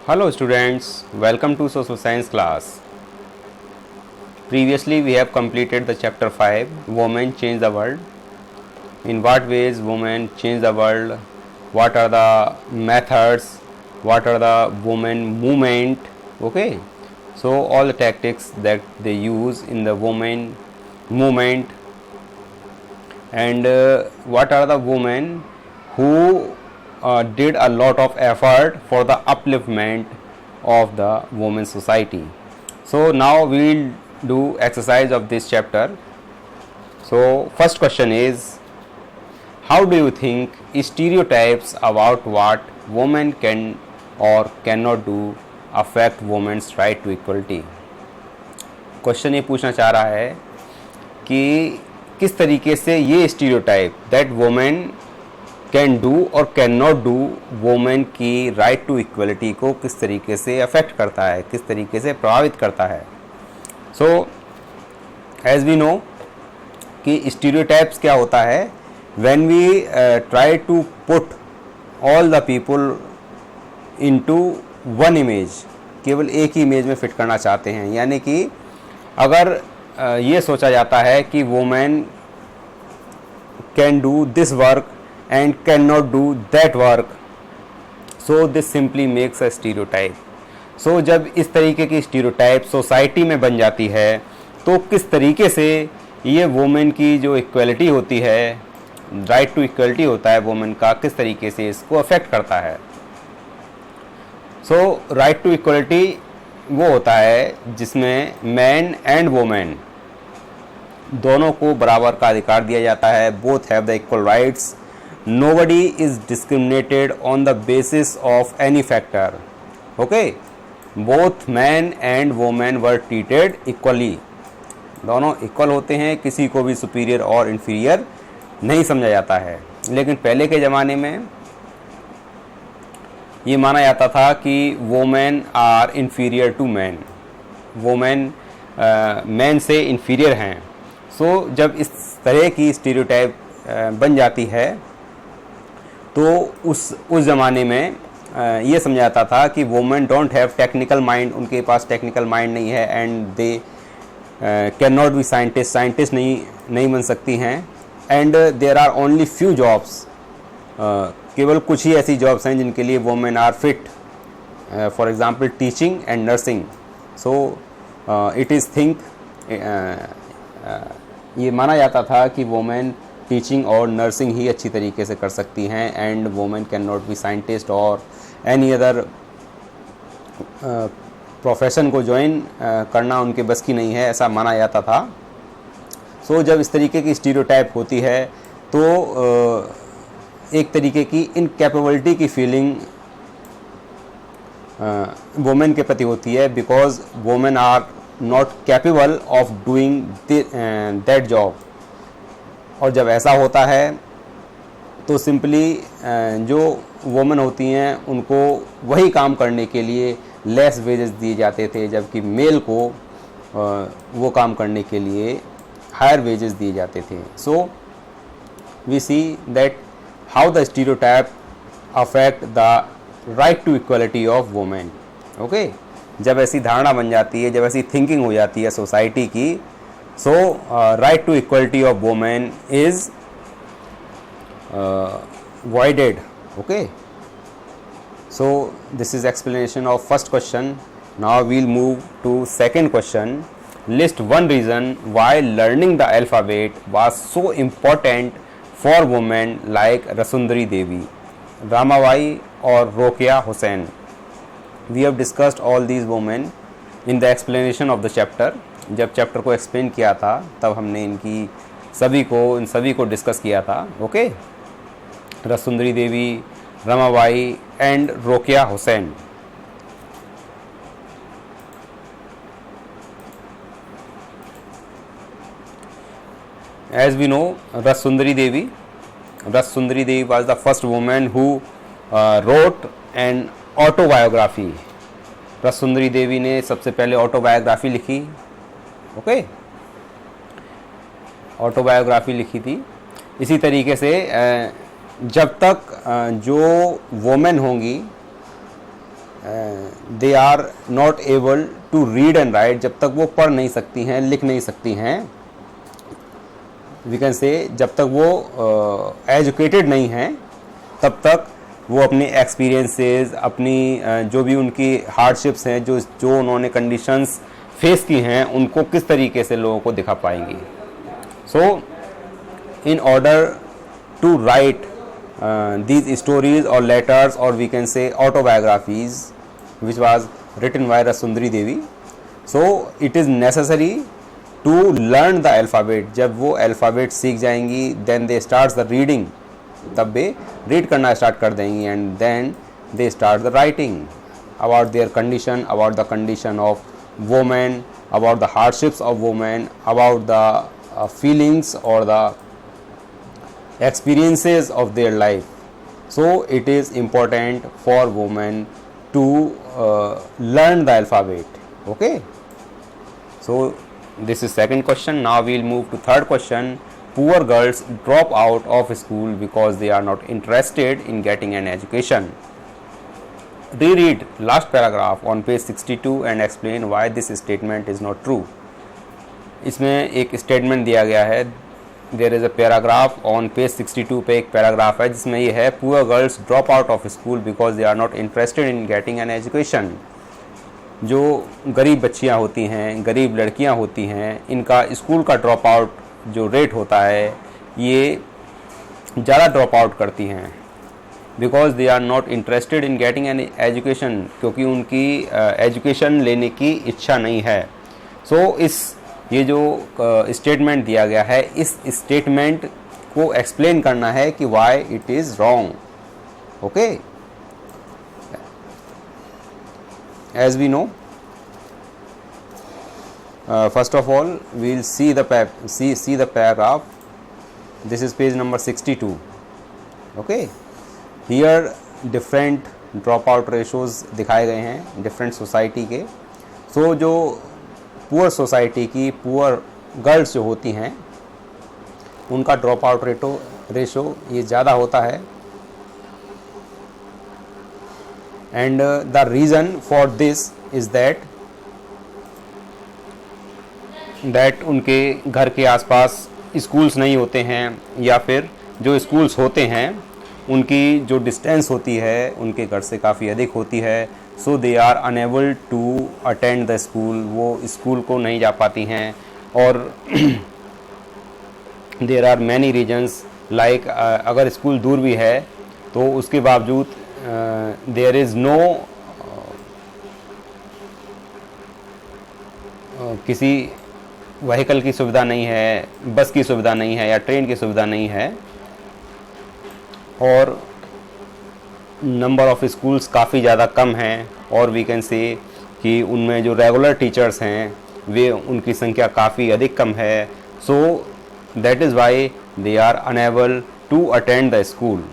Hello students, welcome to social science class. Previously we have completed the chapter 5, Women Change the World. In what ways women change the world, what are the methods, what are the women movement, okay. So all the tactics that they use in the women movement, and what are the women who did a lot of effort for the upliftment of the women society. So now we will do exercise of this chapter. So first question is, how do you think stereotypes about what women can or cannot do affect women's right to equality? Question ये पूछना चाह रहा है कि किस तरीके से ये stereotype that women can do और कैन नॉट डू वुमेन की राइट टू इक्वलिटी को किस तरीके से अफेक्ट करता है, किस तरीके से प्रभावित करता है. सो एज वी नो कि स्टीरियोटाइप्स क्या होता है, when we try to put all the people into one image, केवल एक ही इमेज में फिट करना चाहते हैं. यानी कि अगर ये सोचा जाता है कि women can do this work and cannot do that work, so this simply makes a stereotype. so जब इस तरीके की स्टीरियोटाइप सोसाइटी में बन जाती है तो किस तरीके से ये वुमेन की जो इक्वलिटी होती है, राइट टू इक्वलिटी होता है वुमेन का, किस तरीके से इसको अफेक्ट करता है. सो राइट टू इक्वलिटी वो होता है जिसमें मैन एंड वुमेन दोनों को बराबर का अधिकार दिया जाता है. Both have the equal rights. Nobody is discriminated on the basis of any factor. Okay, both men and women were treated equally. दोनों इक्वल होते हैं, किसी को भी सुपीरियर और इन्फीरियर नहीं समझा जाता है. लेकिन पहले के ज़माने में ये माना जाता था कि women are inferior to man, women man से इन्फीरियर हैं. सो जब इस तरह की स्टीरियोटाइप बन जाती है तो उस ज़माने में ये समझा जाता था कि women don't have technical mind, उनके पास टेक्निकल माइंड नहीं है, and they can not be scientist, scientist नहीं बन सकती हैं. And there are only few jobs, केवल कुछ ही ऐसी जॉब्स हैं जिनके लिए women are fit, for example teaching and nursing. So it is think ये माना जाता था कि वुमेन टीचिंग और नर्सिंग ही अच्छी तरीके से कर सकती हैं, and women can not be scientist और एनी अदर प्रोफेशन को ज्वाइन करना उनके बस की नहीं है, ऐसा माना जाता था. सो जब इस तरीके की स्टीरियोटाइप होती है तो एक तरीके की इनकैपेबिलिटी की फीलिंग वुमेन के प्रति होती है, because women are not capable of doing that job. और जब ऐसा होता है तो सिंपली जो वुमेन होती हैं उनको वही काम करने के लिए लेस वेजेस दिए जाते थे, जबकि मेल को वो काम करने के लिए हायर वेजेस दिए जाते थे. So we see that how the stereotype affect the right to equality of women. Okay, जब ऐसी धारणा बन जाती है, जब ऐसी थिंकिंग हो जाती है सोसाइटी की, so right to equality of women is voided. Okay, so this is explanation of first question. Now we'll move to second question. List one reason why learning the alphabet was so important for women like Rasundari Devi, Ramabai or Rokia Hussain. We have discussed all these women in the explanation of the chapter. जब chapter को explain किया था तब हमने इन सभी को discuss किया था. Okay, Rassundari Devi, Ramabai and Rokeya Hussain. As we know, Rassundari Devi was the first women who wrote an autobiography. Rassundari Devi ने सबसे पहले ऑटोबायोग्राफी लिखी. ओके, ऑटोबायोग्राफी लिखी थी. इसी तरीके से जब तक जो वोमेन होंगी they are not able to read and write, जब तक वो पढ़ नहीं सकती हैं, लिख नहीं सकती हैं, वी कैन से जब तक वो एजुकेटेड नहीं हैं, तब तक वो अपने एक्सपीरियंसेस, अपनी जो भी उनकी हार्डशिप्स हैं, जो उन्होंने कंडीशंस फेस की हैं, उनको किस तरीके से लोगों को दिखा पाएंगी. So in order to write these stories or letters, or we can say autobiographies, which was written by Rasundari Devi. So it is necessary to learn the alphabet. जब वो alphabet सीख जाएंगी, then they start the reading, तब वे read करना start कर देंगी, and then they start the writing about their condition, about the condition of women, about the hardships of women, about the feelings or the experiences of their life. So it is important for women to learn the alphabet. Okay, so this is second question. Now we will move to third question. Poor girls drop out of school because they are not interested in getting an education. Reread last paragraph on page 62 and explain why this statement is not true. इसमें एक statement दिया गया है. There is a paragraph on page 62 पे एक paragraph है जिसमें ये है, poor girls drop out of school because they are not interested in getting an education. जो गरीब बच्चियां होती हैं, गरीब लड़कियां होती हैं, इनका स्कूल का ड्रॉप आउट जो रेट होता है, ये ज़्यादा ड्रॉप आउट करती हैं because they are not interested in getting an education, क्योंकि उनकी एजुकेशन लेने की इच्छा नहीं है. सो ये जो स्टेटमेंट दिया गया है, इस स्टेटमेंट को एक्सप्लेन करना है कि why it is wrong. Okay, as we know, first of all we will see the paragraph. This is page number 62. Okay, here different drop out ratios दिखाए गए हैं डिफरेंट सोसाइटी के. सो जो poor society की poor girls जो होती हैं, उनका ड्रॉप आउट रेशो ये ज़्यादा होता है. And the reason for this is that उनके घर के आसपास स्कूल्स नहीं होते हैं, या फिर जो स्कूल्स होते हैं उनकी जो डिस्टेंस होती है उनके घर से काफ़ी अधिक होती है. So they are unable to attend the school, वो स्कूल को नहीं जा पाती हैं. और there are many reasons like, अगर स्कूल दूर भी है तो उसके बावजूद देयर इज़ नो किसी व्हीकल की सुविधा नहीं है, बस की सुविधा नहीं है, या ट्रेन की सुविधा नहीं है. और नंबर ऑफ़ स्कूल्स काफ़ी ज़्यादा कम हैं, और वी कैन से कि उनमें जो रेगुलर टीचर्स हैं वे उनकी संख्या काफ़ी अधिक कम है. So that is why they are unable to attend the school.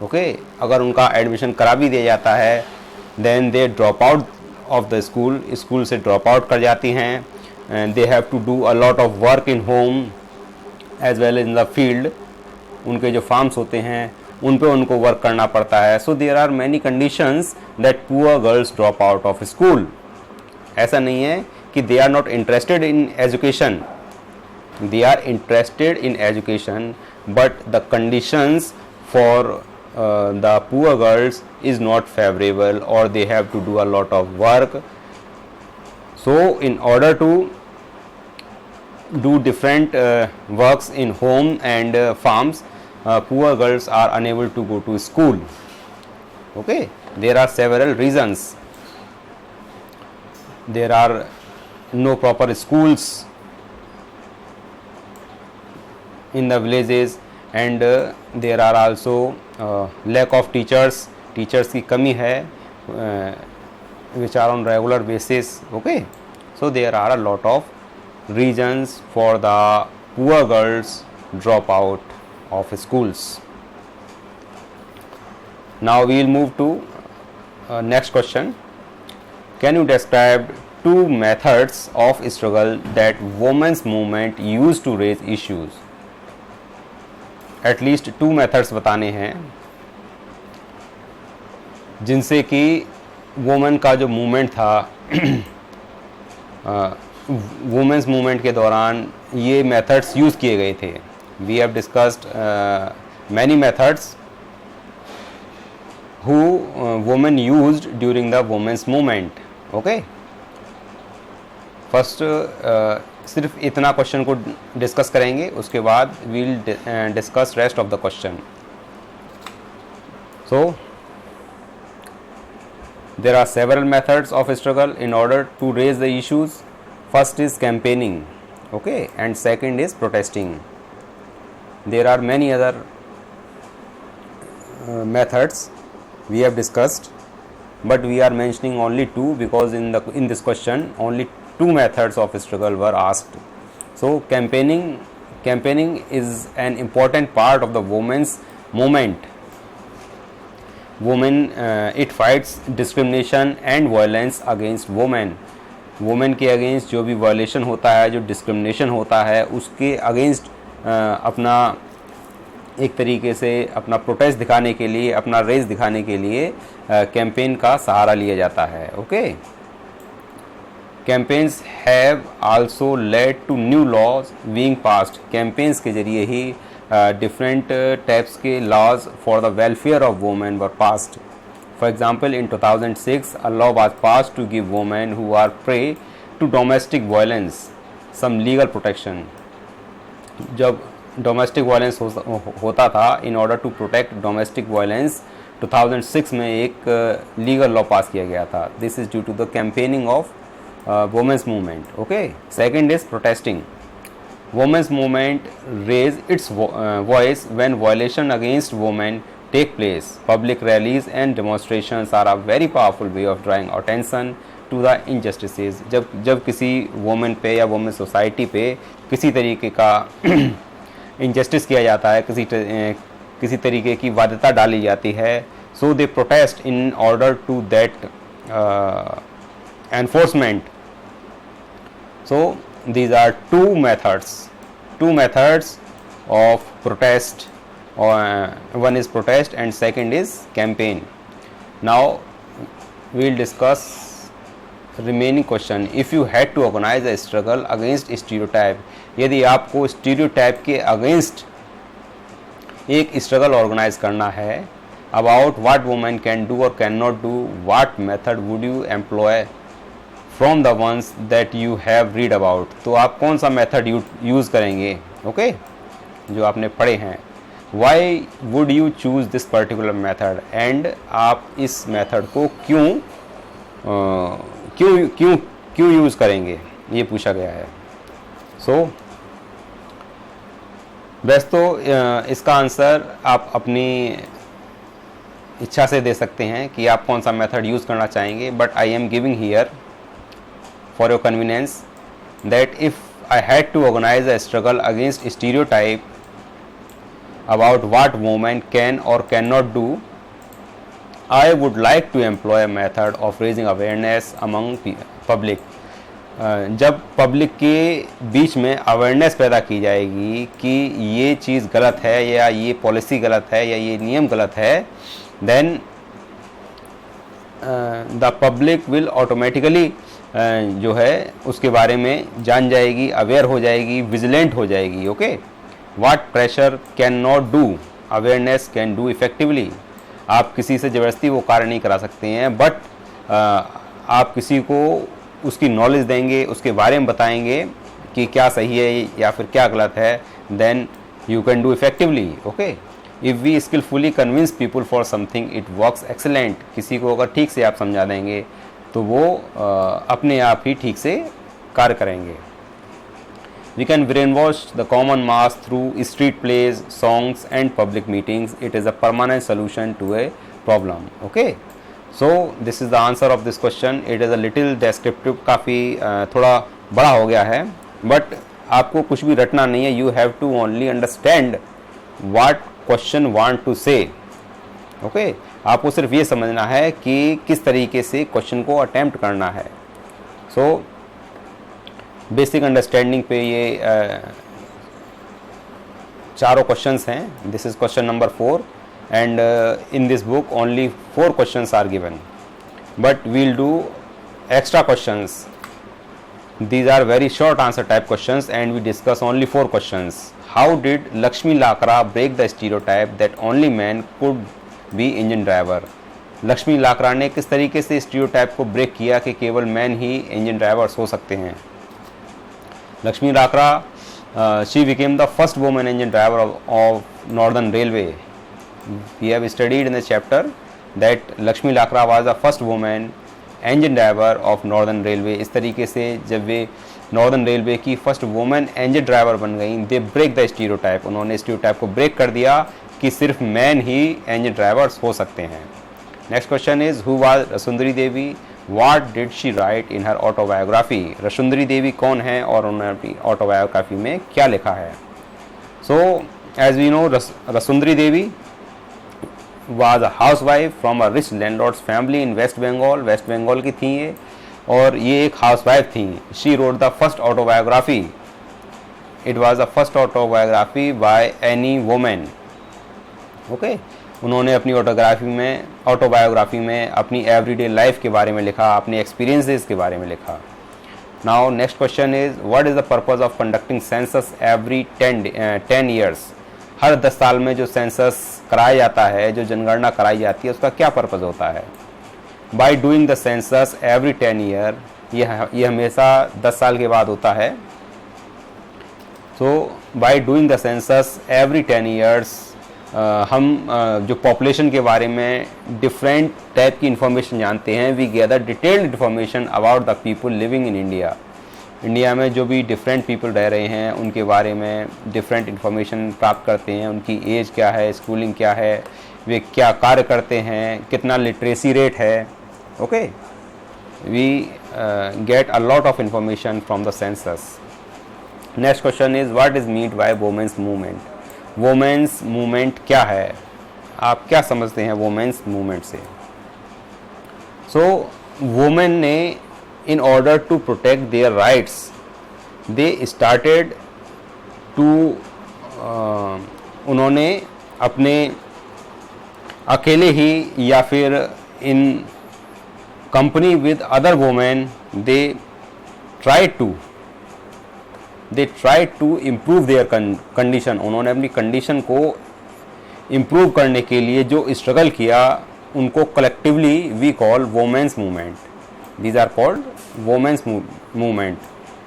Okay, अगर उनका एडमिशन करा भी दिया जाता है, then they drop out of the school से ड्रॉप आउट कर जाती हैं. They have to do a lot of work in home as well in the field. उनके जो फार्म्स होते हैं उन पे उनको वर्क करना पड़ता है. So there are many conditions that poor girls drop out of school. ऐसा नहीं है कि they are not interested in education, they are interested in education, but the conditions for the poor girls is not favorable, or they have to do a lot of work. So in order to do different works in home and farms, poor girls are unable to go to school. Okay, there are several reasons. There are no proper schools in the villages, and there are also lack of teachers की कमी है, which are on regular basis. Okay, so there are a lot of reasons for the poor girls drop out of schools. Now we will move to next question. Can you describe two methods of struggle that women's movement used to raise issues? At least 2 methods बताने हैं जिनसे कि women का जो movement था women's movement के दौरान ये मेथड्स यूज़ किए गए थे. We have discussed many methods who women used during the women's movement. Okay, first सिर्फ इतना क्वेश्चन को डिस्कस करेंगे, उसके बाद we'll discuss rest of the question. So there are several methods of struggle in order to raise the issues. First is campaigning, okay, and second is protesting. There are many other methods we have discussed, but we are mentioning only two because in this question only two methods of struggle were asked. So campaigning is an important part of the women's movement. Women it fights discrimination and violence against women. Women के against जो भी violation होता है, जो discrimination होता है, उसके against अपना एक तरीके से अपना प्रोटेस्ट दिखाने के लिए, अपना रेस दिखाने के लिए कैंपेन का सहारा लिया जाता है. Okay, campaigns have also led to new laws being passed. Campaigns के जरिए ही different types के laws for the welfare of women were passed. For example, in 2006 a law was passed to give women who are prey to domestic violence some legal protection. जब domestic violence होता था, in order to protect domestic violence 2006 में एक legal law pass किया गया था. This is due to the campaigning of women's movement. Okay, second is protesting. Women's movement raise its voice when violation against women take place. Public rallies and demonstrations are a very powerful way of drawing attention to the injustices. जब किसी woman पे या women society पे किसी तरीके का injustice किया जाता है, किसी तरीके की बाध्यता डाली जाती है, so they protest in order to that enforcement. So these are two methods of protest. One is protest and second is campaign. Now we will discuss remaining question. If you had to organize a struggle against stereotype, यदि आपको stereotype के against एक struggle organize करना है, about what women can do or cannot do, what method would you employ from the ones that you have read about? तो आप कौन सा मेथड यूज़ करेंगे? ओके, जो आपने पढ़े हैं. Why would you choose this particular method? and आप इस मेथड को क्यों यूज़ करेंगे, ये पूछा गया है. सो बस तो इसका आंसर आप अपनी इच्छा से दे सकते हैं कि आप कौन सा मेथड यूज़ करना चाहेंगे. But I am giving here for your convenience that if I had to organize a struggle against stereotype about what women can or cannot do, I would like to employ a method of raising awareness among public. जब public के बीच में awareness पैदा की जाएगी कि ये चीज़ गलत है या ये पॉलिसी गलत है या ये नियम गलत है, then the public will automatically जो है उसके बारे में जान जाएगी, अवेयर हो जाएगी, विजिलेंट हो जाएगी. Okay, what pressure can not do, awareness can do effectively. आप किसी से ज़बरदस्ती वो कार्य नहीं करा सकते हैं, बट आप किसी को उसकी नॉलेज देंगे, उसके बारे में बताएंगे कि क्या सही है या फिर क्या गलत है, then you can do effectively. Okay, if we skilfully convince people for something it works excellent. किसी को अगर ठीक से आप समझा देंगे तो वो अपने आप ही ठीक से कार्य करेंगे. We can brain wash the common mass through street plays, songs and public meetings. It is a permanent solution to a problem. Okay, so this is the answer of this question. It is a little descriptive, काफ़ी थोड़ा बड़ा हो गया है, but आपको कुछ भी रटना नहीं है. You have to only understand what question want to say. Okay, आपको सिर्फ ये समझना है कि किस तरीके से क्वेश्चन को अटेम्प्ट करना है. सो बेसिक अंडरस्टैंडिंग पे ये चारों क्वेश्चंस हैं. This is question number 4 and in this book only 4 questions are given. but we'll do extra questions. These are very short answer type questions and we discuss only 4 questions. How did Lakshmi Lakra break the stereotype that only men could be engine driver? Lakshmi लाकरा ने किस तरीके से stereotype को break किया कि केवल man ही engine drivers हो सकते हैं? Lakshmi Lakra she became the first women engine driver of northern railway. We have studied in the chapter that Lakshmi Lakra was the first women engine driver of northern railway. इस तरीके से जब वे नॉर्दर्न रेलवे की first women engine driver बन गई, they break the stereotype. उन्होंने stereotype को ब्रेक कर दिया कि सिर्फ मैन ही इंजन ड्राइवर्स हो सकते हैं. Next question is who was Rassundari Devi? What did she write in her autobiography? Rassundari Devi कौन है और उन्होंने अपनी ऑटोबायोग्राफी में क्या लिखा है? So as we know, Rassundari Devi was a housewife from a rich landlord's family in West Bengal. West Bengal की थी ये और ये एक हाउसवाइफ थी. She wrote the first autobiography. It was the first autobiography by any woman. Okay? उन्होंने अपनी autobiography में अपनी एवरीडे लाइफ के बारे में लिखा, अपने एक्सपीरियंसेस के बारे में लिखा. Now next question is what is the purpose of conducting census every 10 years? हर 10 साल में जो सेंसस कराया जाता है, जो जनगणना कराई जाती है, उसका क्या पर्पस होता है? By doing the census every 10 year, ये हमेशा 10 साल के बाद होता है. So by doing the census every 10 years हम जो पॉपुलेशन के बारे में डिफरेंट टाइप की इंफॉर्मेशन जानते हैं. We gather detailed information about the people living in India. India में जो भी डिफरेंट पीपल रह रहे हैं उनके बारे में डिफरेंट इंफॉर्मेशन प्राप्त करते हैं. उनकी एज क्या है, स्कूलिंग क्या है, वे क्या कार्य करते हैं, कितना लिटरेसी रेट है. Okay, we get a lot of information from the census. Next question is what is meant by women's movement? Women's movement क्या है? आप क्या समझते हैं वुमेन्स मूवमेंट से? सो वुमेन ने in order to protect their rights, they started to उन्होंने अपने अकेले ही या फिर in company with other women, they tried to improve their condition. उन्होंने अपनी कंडीशन को इम्प्रूव करने के लिए जो स्ट्रगल किया, उनको collectively we call women's movement. These are called women's movement.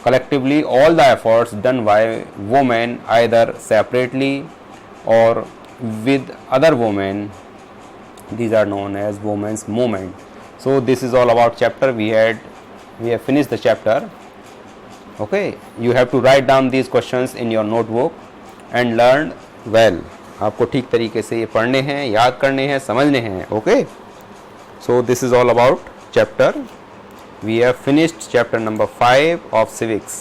Collectively, all the efforts done by women, either separately or with other women, these are known as women's movement. So this is all about chapter. We have finished the chapter. Okay, you have to write down these questions in your notebook and learn well. आपको ठीक तरीके से ये पढ़ने हैं, याद करने हैं, समझने हैं. Okay, so this is all about chapter. We have finished chapter number 5 of civics.